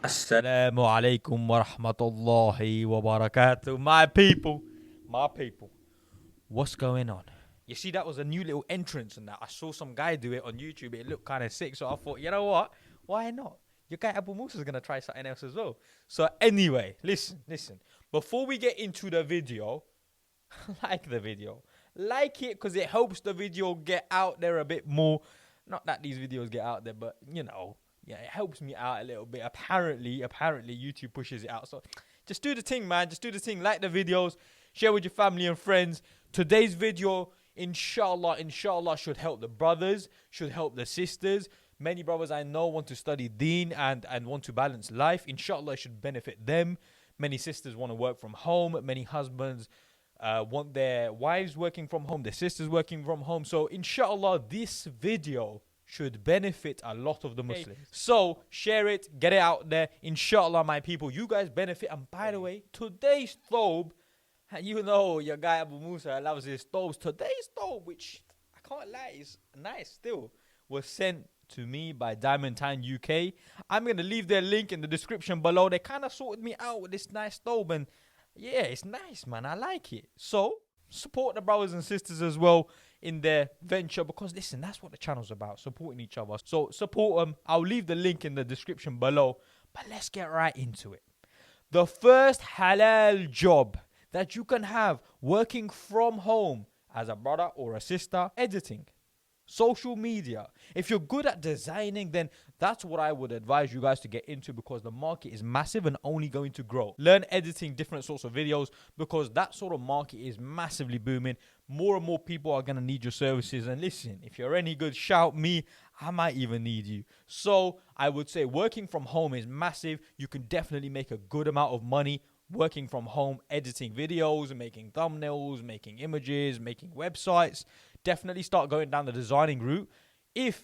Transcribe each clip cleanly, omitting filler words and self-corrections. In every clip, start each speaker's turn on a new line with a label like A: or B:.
A: Assalamu alaikum wa rahmatullahi wa barakatuh. My people, what's going on? You see, that was a new little entrance and that. I saw some guy do it on YouTube. It looked kind of sick. So I thought, you know what? Why not? Your guy Abu Musa is going to try something else as well. So anyway, listen. Before we get into the video, like the video. Like it because it helps the video get out there a bit more. Not that these videos get out there, but yeah, it helps me out a little bit. Apparently, YouTube pushes it out. So just do the thing, man. Just do the thing. Like the videos, share with your family and friends. Today's video, inshallah, should help the brothers, should help the sisters. Many brothers I know want to study deen and want to balance life. Inshallah, it should benefit them. Many sisters want to work from home. Many husbands want their wives working from home, their sisters working from home. So inshallah, this video should benefit a lot of the Muslims. So share it, get it out there. Inshallah, my people, you guys benefit. And by the way, today's thobe, you know your guy Abu Musa loves his thobes. Today's thobe, which I can't lie, is nice still, was sent to me by Diamond Time UK. I'm going to leave their link in the description below. They kind of sorted me out with this nice thobe, and yeah, it's nice, man. I like it. So support the brothers and sisters as well in their venture, because listen, that's what the channel's about, supporting each other. So support them. I'll leave the link in the description below, but let's get right into it. The first halal job that you can have working from home as a brother or a sister: editing, social media. If you're good at designing, then that's what I would advise you guys to get into, because the market is massive and only going to grow. Learn editing different sorts of videos, because that sort of market is massively booming. More and more people are going to need your services. And listen, if you're any good, shout me. I might even need you. So I would say working from home is massive. You can definitely make a good amount of money working from home, editing videos, making thumbnails, making images, making websites. Definitely start going down the designing route. If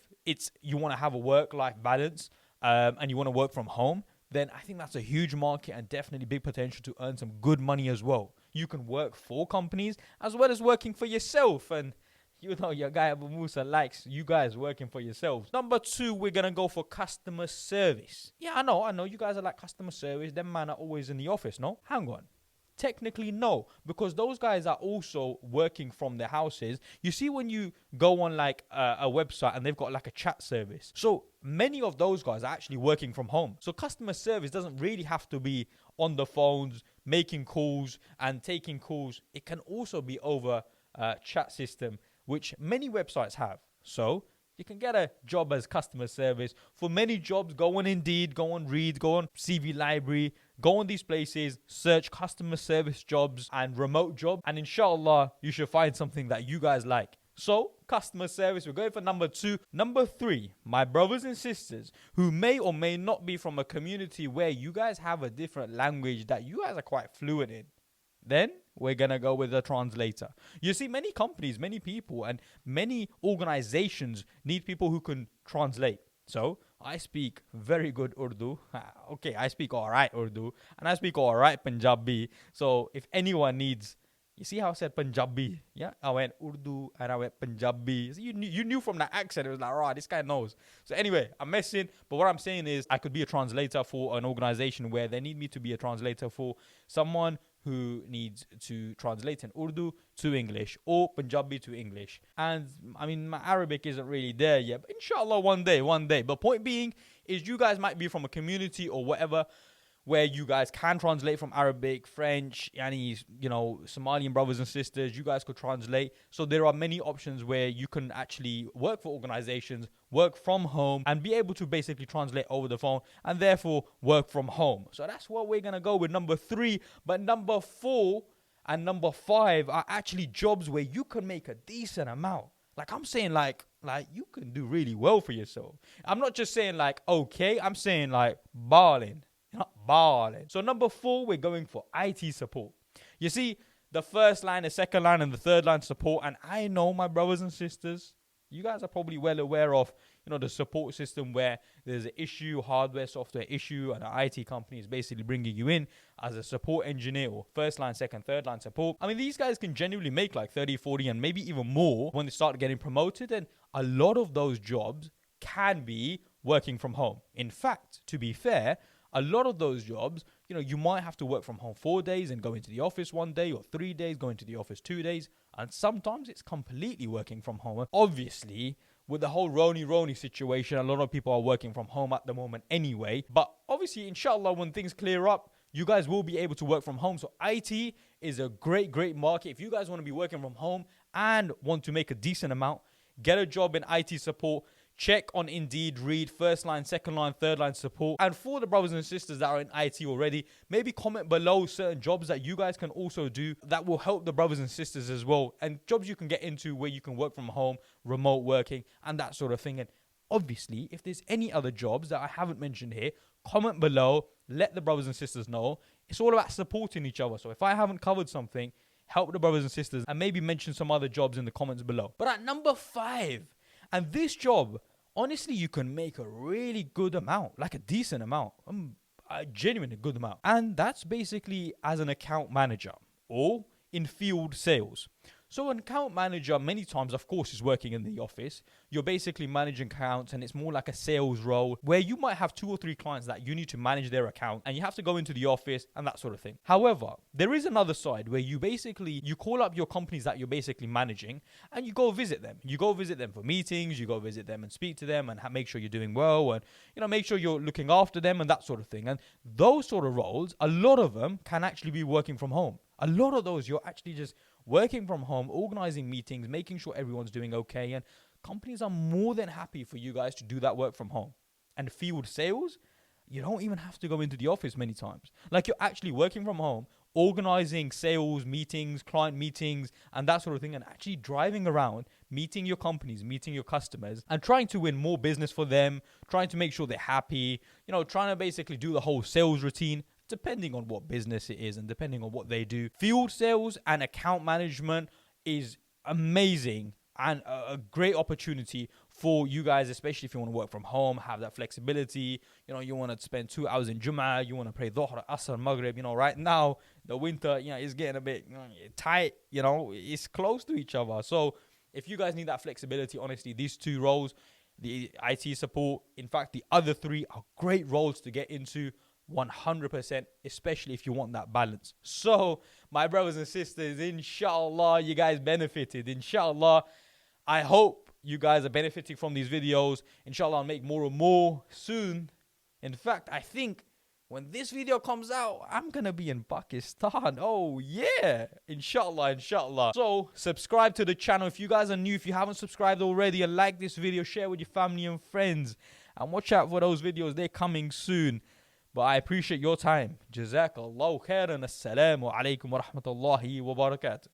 A: you want to have a work-life balance and you want to work from home, then I think that's a huge market and definitely big potential to earn some good money as well. You can work for companies as well as working for yourself. And you know your guy Abu Musa likes you guys working for yourselves. Number 2, we're going to go for customer service. Yeah, I know. You guys are like customer service. Them man are always in the office, no? Hang on. Technically, no, because those guys are also working from their houses. You see, when you go on like a website and they've got like a chat service, so many of those guys are actually working from home. So customer service doesn't really have to be on the phones, making calls and taking calls. It can also be over a chat system, which many websites have. So you can get a job as customer service. For many jobs, go on Indeed, go on Reed, go on CV Library, go on these places, search customer service jobs and remote jobs, and inshallah, you should find something that you guys like. So, customer service, we're going for number 2. Number 3, my brothers and sisters who may or may not be from a community where you guys have a different language that you guys are quite fluent in, then we're going to go with a translator. You see, many companies, many people, and many organizations need people who can translate. So I speak very good Urdu. Okay, I speak alright Urdu, and I speak alright Punjabi. So if anyone needs, you see how I said Punjabi? Yeah, I went Urdu and I went Punjabi. So you knew from that accent, it was like, right, this guy knows. So anyway, I'm messing, but what I'm saying is I could be a translator for an organization where they need me to be a translator for someone who needs to translate in Urdu to English or Punjabi to English. And I mean, my Arabic isn't really there yet, but inshallah one day. But point being is, you guys might be from a community or whatever where you guys can translate from Arabic, French, Somalian brothers and sisters, you guys could translate. So there are many options where you can actually work for organizations, work from home, and be able to basically translate over the phone and therefore work from home. So that's what we're going to go with, number 3. But number 4 and number 5 are actually jobs where you can make a decent amount. Like I'm saying, like you can do really well for yourself. I'm not just saying like, okay, I'm saying like balling. Not balling. So number 4, we're going for IT support. You see, the first line, the second line, and the third line support. And I know, my brothers and sisters, you guys are probably well aware of, the support system where there's an issue, hardware, software issue, and an IT company is basically bringing you in as a support engineer or first line, second, third line support. I mean, these guys can genuinely make like 30, 40, and maybe even more when they start getting promoted. And a lot of those jobs can be working from home. In fact, to be fair, a lot of those jobs, you might have to work from home 4 days and go into the office 1 day, or 3 days, go into the office 2 days. And sometimes it's completely working from home. Obviously, with the whole Roni situation, a lot of people are working from home at the moment anyway. But obviously, inshallah, when things clear up, you guys will be able to work from home. So IT is a great market. If you guys want to be working from home and want to make a decent amount, get a job in IT support. Check on Indeed, read first line, second line, third line support. And for the brothers and sisters that are in IT already, maybe comment below certain jobs that you guys can also do that will help the brothers and sisters as well. And jobs you can get into where you can work from home, remote working, and that sort of thing. And obviously, if there's any other jobs that I haven't mentioned here, comment below. Let the brothers and sisters know. It's all about supporting each other. So if I haven't covered something, help the brothers and sisters and maybe mention some other jobs in the comments below. But at number 5, and this job, honestly, you can make a really good amount, like a decent amount, a genuinely good amount. And that's basically as an account manager or in field sales. So an account manager many times, of course, is working in the office. You're basically managing accounts, and it's more like a sales role where you might have 2 or 3 clients that you need to manage their account, and you have to go into the office and that sort of thing. However, there is another side where you call up your companies that you're basically managing, and you go visit them. You go visit them for meetings, you go visit them and speak to them and make sure you're doing well, and make sure you're looking after them and that sort of thing. And those sort of roles, a lot of them can actually be working from home. A lot of those, you're actually just working from home, organizing meetings, making sure everyone's doing okay. And companies are more than happy for you guys to do that work from home. And field sales, you don't even have to go into the office many times. Like, you're actually working from home, organizing sales meetings, client meetings, and that sort of thing, and actually driving around, meeting your companies, meeting your customers, and trying to win more business for them, trying to make sure they're happy, trying to basically do the whole sales routine, depending on what business it is and depending on what they do. Field sales and account management is amazing and a great opportunity for you guys, especially if you want to work from home, have that flexibility. You want to spend 2 hours in Jummah, you want to pray Dhuhr, Asr, Maghrib. Right now, the winter, is getting a bit tight, it's close to each other. So if you guys need that flexibility, honestly, these 2 roles, the IT support, in fact, the other 3 are great roles to get into. 100%, especially if you want that balance. So, my brothers and sisters, inshallah, you guys benefited. Inshallah, I hope you guys are benefiting from these videos. Inshallah, I'll make more and more soon. In fact, I think when this video comes out, I'm gonna be in Pakistan. Oh yeah, inshallah. So subscribe to the channel if you guys are new. If you haven't subscribed already, and like this video, share with your family and friends, and watch out for those videos. They're coming soon. But I appreciate your time. Jazakallahu khairan. Assalamu alaikum wa rahmatullahi wa barakatuh.